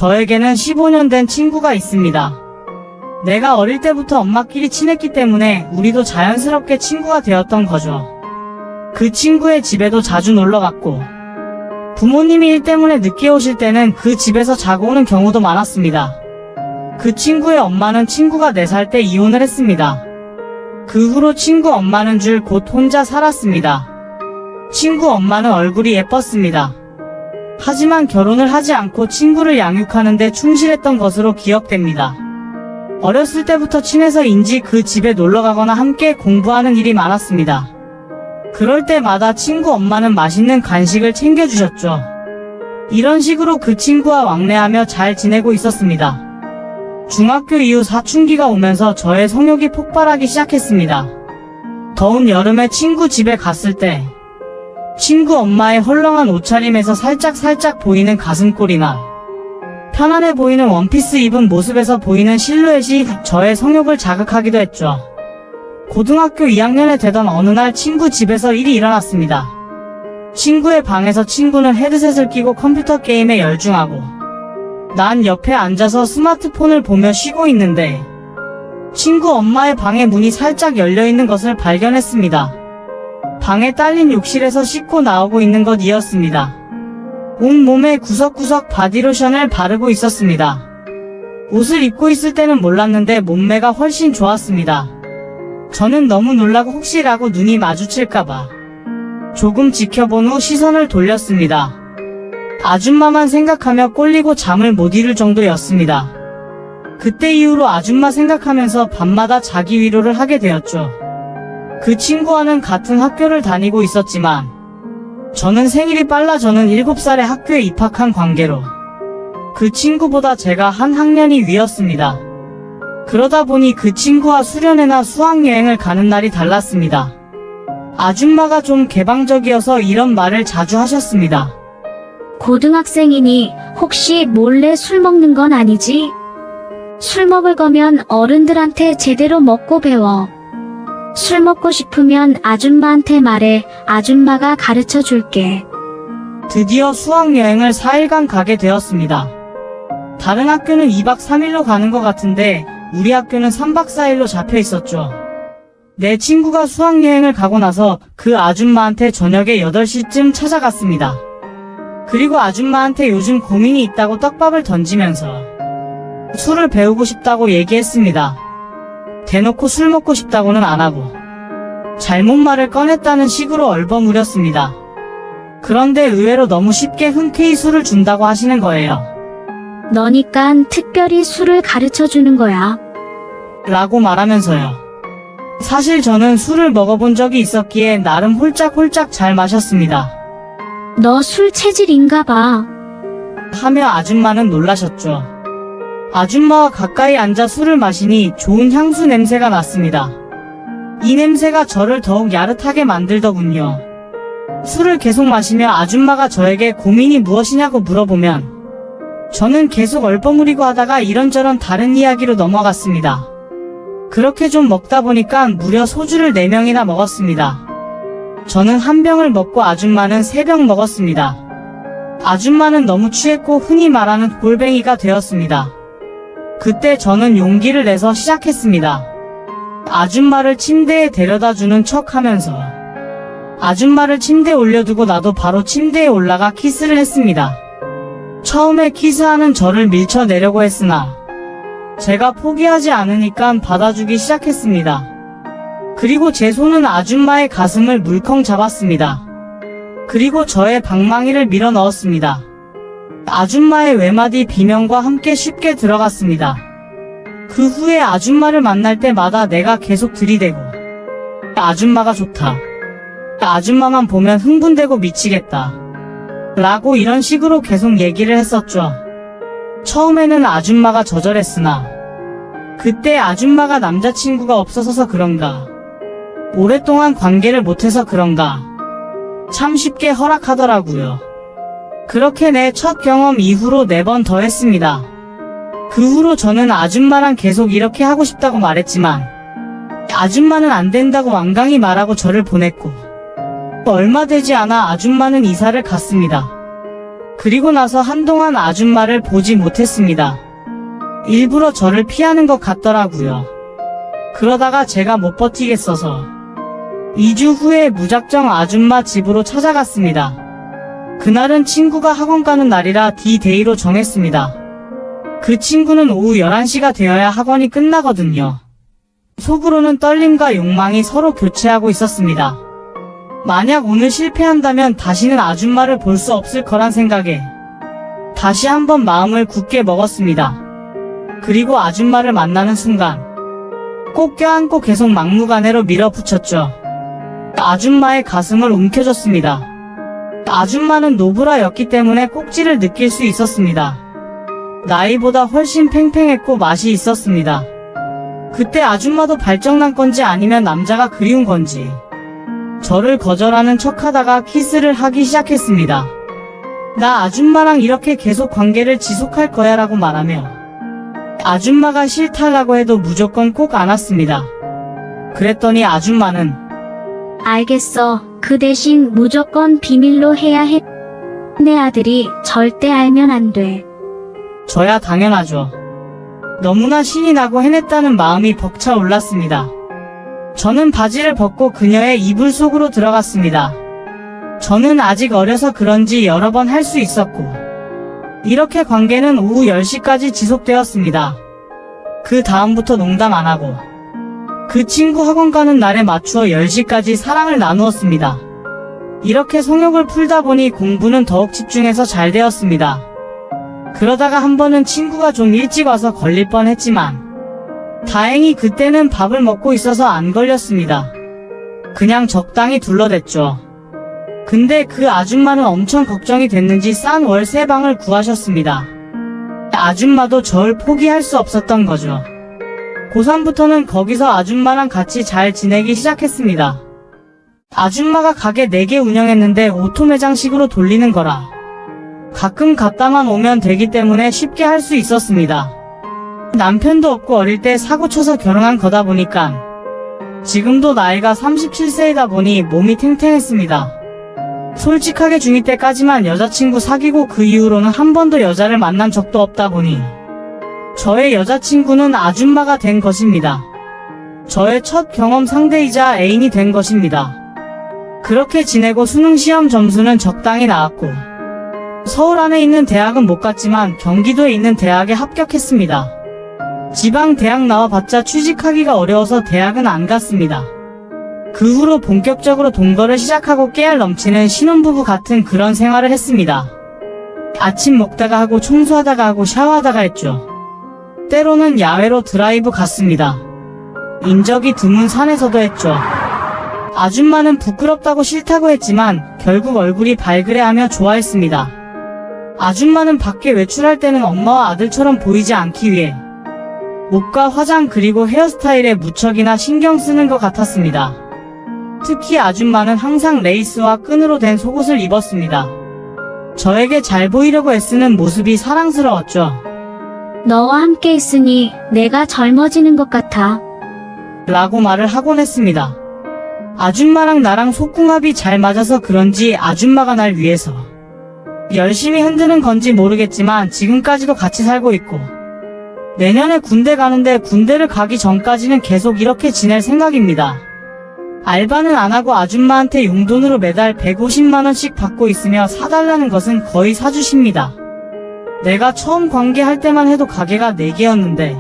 저에게는 15년 된 친구가 있습니다. 내가 어릴 때부터 엄마끼리 친했기 때문에 우리도 자연스럽게 친구가 되었던 거죠. 그 친구의 집에도 자주 놀러갔고 부모님이 일 때문에 늦게 오실 때는 그 집에서 자고 오는 경우도 많았습니다. 그 친구의 엄마는 친구가 4살 때 이혼을 했습니다. 그 후로 친구 엄마는 줄 곧 혼자 살았습니다. 친구 엄마는 얼굴이 예뻤습니다. 하지만 결혼을 하지 않고 친구를 양육하는 데 충실했던 것으로 기억됩니다. 어렸을 때부터 친해서인지 그 집에 놀러가거나 함께 공부하는 일이 많았습니다. 그럴 때마다 친구 엄마는 맛있는 간식을 챙겨주셨죠. 이런 식으로 그 친구와 왕래하며 잘 지내고 있었습니다. 중학교 이후 사춘기가 오면서 저의 성욕이 폭발하기 시작했습니다. 더운 여름에 친구 집에 갔을 때 친구 엄마의 헐렁한 옷차림에서 살짝 보이는 가슴골이나 편안해 보이는 원피스 입은 모습에서 보이는 실루엣이 저의 성욕을 자극하기도 했죠. 고등학교 2학년에 되던 어느 날 친구 집에서 일이 일어났습니다. 친구의 방에서 친구는 헤드셋을 끼고 컴퓨터 게임에 열중하고 난 옆에 앉아서 스마트폰을 보며 쉬고 있는데 친구 엄마의 방의 문이 살짝 열려있는 것을 발견했습니다. 방에 딸린 욕실에서 씻고 나오고 있는 것이었습니다. 온몸에 구석구석 바디로션을 바르고 있었습니다. 옷을 입고 있을 때는 몰랐는데 몸매가 훨씬 좋았습니다. 저는 너무 놀라고 혹시라고 눈이 마주칠까봐 조금 지켜본 후 시선을 돌렸습니다. 아줌마만 생각하며 꼴리고 잠을 못 이룰 정도였습니다. 그때 이후로 아줌마 생각하면서 밤마다 자기 위로를 하게 되었죠. 그 친구와는 같은 학교를 다니고 있었지만 저는 생일이 빨라 저는 7살에 학교에 입학한 관계로 그 친구보다 제가 한 학년이 위였습니다. 그러다 보니 그 친구와 수련회나 수학여행을 가는 날이 달랐습니다. 아줌마가 좀 개방적이어서 이런 말을 자주 하셨습니다. 고등학생이니 혹시 몰래 술 먹는 건 아니지? 술 먹을 거면 어른들한테 제대로 먹고 배워. 술 먹고 싶으면 아줌마한테 말해. 아줌마가 가르쳐 줄게. 드디어 수학여행을 4일간 가게 되었습니다. 다른 학교는 2박 3일로 가는 것 같은데 우리 학교는 3박 4일로 잡혀 있었죠. 내 친구가 수학여행을 가고 나서 그 아줌마한테 저녁에 8시쯤 찾아갔습니다. 그리고 아줌마한테 요즘 고민이 있다고 떡밥을 던지면서 술을 배우고 싶다고 얘기했습니다. 대놓고 술 먹고 싶다고는 안 하고 잘못 말을 꺼냈다는 식으로 얼버무렸습니다. 그런데 의외로 너무 쉽게 흔쾌히 술을 준다고 하시는 거예요. 너니깐 특별히 술을 가르쳐 주는 거야. 라고 말하면서요. 사실 저는 술을 먹어본 적이 있었기에 나름 홀짝홀짝 잘 마셨습니다. 너 술 체질인가 봐. 하며 아줌마는 놀라셨죠. 아줌마와 가까이 앉아 술을 마시니 좋은 향수 냄새가 났습니다. 이 냄새가 저를 더욱 야릇하게 만들더군요. 술을 계속 마시며 아줌마가 저에게 고민이 무엇이냐고 물어보면 저는 계속 얼버무리고 하다가 이런저런 다른 이야기로 넘어갔습니다. 그렇게 좀 먹다 보니까 무려 소주를 4병이나 먹었습니다. 저는 1병을 먹고 아줌마는 3병 먹었습니다. 아줌마는 너무 취했고 흔히 말하는 골뱅이가 되었습니다. 그때 저는 용기를 내서 시작했습니다. 아줌마를 침대에 데려다주는 척 하면서 아줌마를 침대에 올려두고 나도 바로 침대에 올라가 키스를 했습니다. 처음에 키스하는 저를 밀쳐내려고 했으나 제가 포기하지 않으니까 받아주기 시작했습니다. 그리고 제 손은 아줌마의 가슴을 물컹 잡았습니다. 그리고 저의 방망이를 밀어 넣었습니다. 아줌마의 외마디 비명과 함께 쉽게 들어갔습니다. 그 후에 아줌마를 만날 때마다 내가 계속 들이대고 아줌마가 좋다. 아줌마만 보면 흥분되고 미치겠다. 라고 이런 식으로 계속 얘기를 했었죠. 처음에는 아줌마가 저절했으나 그때 아줌마가 남자친구가 없어서 그런가 오랫동안 관계를 못해서 그런가 참 쉽게 허락하더라고요. 그렇게 내 첫 경험 이후로 4번 더 했습니다. 그 후로 저는 아줌마랑 계속 이렇게 하고 싶다고 말했지만 아줌마는 안 된다고 완강히 말하고 저를 보냈고 얼마 되지 않아 아줌마는 이사를 갔습니다. 그리고 나서 한동안 아줌마를 보지 못했습니다. 일부러 저를 피하는 것 같더라고요. 그러다가 제가 못 버티겠어서 2주 후에 무작정 아줌마 집으로 찾아갔습니다. 그날은 친구가 학원 가는 날이라 D-Day로 정했습니다. 그 친구는 오후 11시가 되어야 학원이 끝나거든요. 속으로는 떨림과 욕망이 서로 교체하고 있었습니다. 만약 오늘 실패한다면 다시는 아줌마를 볼 수 없을 거란 생각에 다시 한번 마음을 굳게 먹었습니다. 그리고 아줌마를 만나는 순간 꼭 껴안고 계속 막무가내로 밀어붙였죠. 아줌마의 가슴을 움켜줬습니다. 아줌마는 노브라였기 때문에 꼭지를 느낄 수 있었습니다. 나이보다 훨씬 팽팽했고 맛이 있었습니다. 그때 아줌마도 발정난 건지 아니면 남자가 그리운 건지 저를 거절하는 척하다가 키스를 하기 시작했습니다. 나 아줌마랑 이렇게 계속 관계를 지속할 거야 라고 말하며 아줌마가 싫다라고 해도 무조건 꼭 안았습니다. 그랬더니 아줌마는 알겠어. 그 대신 무조건 비밀로 해야 해. 내 아들이 절대 알면 안 돼. 저야 당연하죠. 너무나 신이 나고 해냈다는 마음이 벅차 올랐습니다. 저는 바지를 벗고 그녀의 이불 속으로 들어갔습니다. 저는 아직 어려서 그런지 여러 번 할 수 있었고 이렇게 관계는 오후 10시까지 지속되었습니다. 그 다음부터 농담 안 하고 그 친구 학원 가는 날에 맞추어 10시까지 사랑을 나누었습니다. 이렇게 성욕을 풀다 보니 공부는 더욱 집중해서 잘 되었습니다. 그러다가 한 번은 친구가 좀 일찍 와서 걸릴 뻔했지만 다행히 그때는 밥을 먹고 있어서 안 걸렸습니다. 그냥 적당히 둘러댔죠. 근데 그 아줌마는 엄청 걱정이 됐는지 싼 월세 방을 구하셨습니다. 아줌마도 절 포기할 수 없었던 거죠. 고3부터는 거기서 아줌마랑 같이 잘 지내기 시작했습니다. 아줌마가 가게 4개 운영했는데 오토 매장식으로 돌리는 거라 가끔 갔다만 오면 되기 때문에 쉽게 할 수 있었습니다. 남편도 없고 어릴 때 사고 쳐서 결혼한 거다 보니까 지금도 나이가 37세이다 보니 몸이 탱탱했습니다. 솔직하게 중2 때까지만 여자친구 사귀고 그 이후로는 한 번도 여자를 만난 적도 없다 보니 저의 여자친구는 아줌마가 된 것입니다. 저의 첫 경험 상대이자 애인이 된 것입니다. 그렇게 지내고 수능 시험 점수는 적당히 나왔고 서울 안에 있는 대학은 못 갔지만 경기도에 있는 대학에 합격했습니다. 지방 대학 나와봤자 취직하기가 어려워서 대학은 안 갔습니다. 그 후로 본격적으로 동거를 시작하고 깨알 넘치는 신혼부부 같은 그런 생활을 했습니다. 아침 먹다가 하고 청소하다가 하고 샤워하다가 했죠. 때로는 야외로 드라이브 갔습니다. 인적이 드문 산에서도 했죠. 아줌마는 부끄럽다고 싫다고 했지만 결국 얼굴이 발그레하며 좋아했습니다. 아줌마는 밖에 외출할 때는 엄마와 아들처럼 보이지 않기 위해 옷과 화장 그리고 헤어스타일에 무척이나 신경 쓰는 것 같았습니다. 특히 아줌마는 항상 레이스와 끈으로 된 속옷을 입었습니다. 저에게 잘 보이려고 애쓰는 모습이 사랑스러웠죠. 너와 함께 있으니 내가 젊어지는 것 같아. 라고 말을 하곤 했습니다. 아줌마랑 나랑 속궁합이 잘 맞아서 그런지 아줌마가 날 위해서 열심히 흔드는 건지 모르겠지만 지금까지도 같이 살고 있고 내년에 군대 가는데 군대를 가기 전까지는 계속 이렇게 지낼 생각입니다. 알바는 안 하고 아줌마한테 용돈으로 매달 150만원씩 받고 있으며 사달라는 것은 거의 사주십니다. 내가 처음 관계할 때만 해도 가게가 4개였는데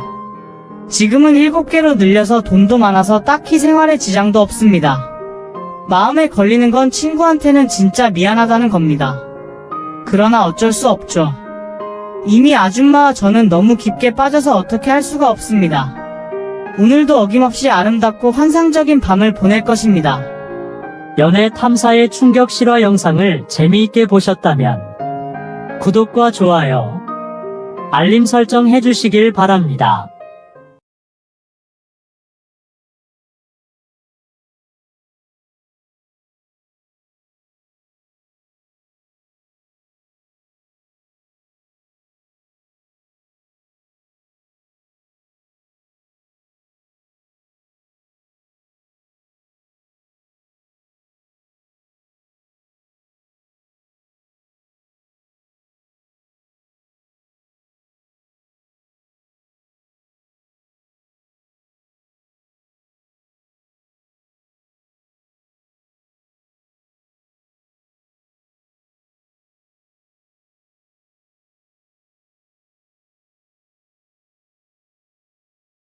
지금은 7개로 늘려서 돈도 많아서 딱히 생활에 지장도 없습니다. 마음에 걸리는 건 친구한테는 진짜 미안하다는 겁니다. 그러나 어쩔 수 없죠. 이미 아줌마와 저는 너무 깊게 빠져서 어떻게 할 수가 없습니다. 오늘도 어김없이 아름답고 환상적인 밤을 보낼 것입니다. 연애 탐사의 충격 실화 영상을 재미있게 보셨다면 구독과 좋아요, 알림 설정 해주시길 바랍니다.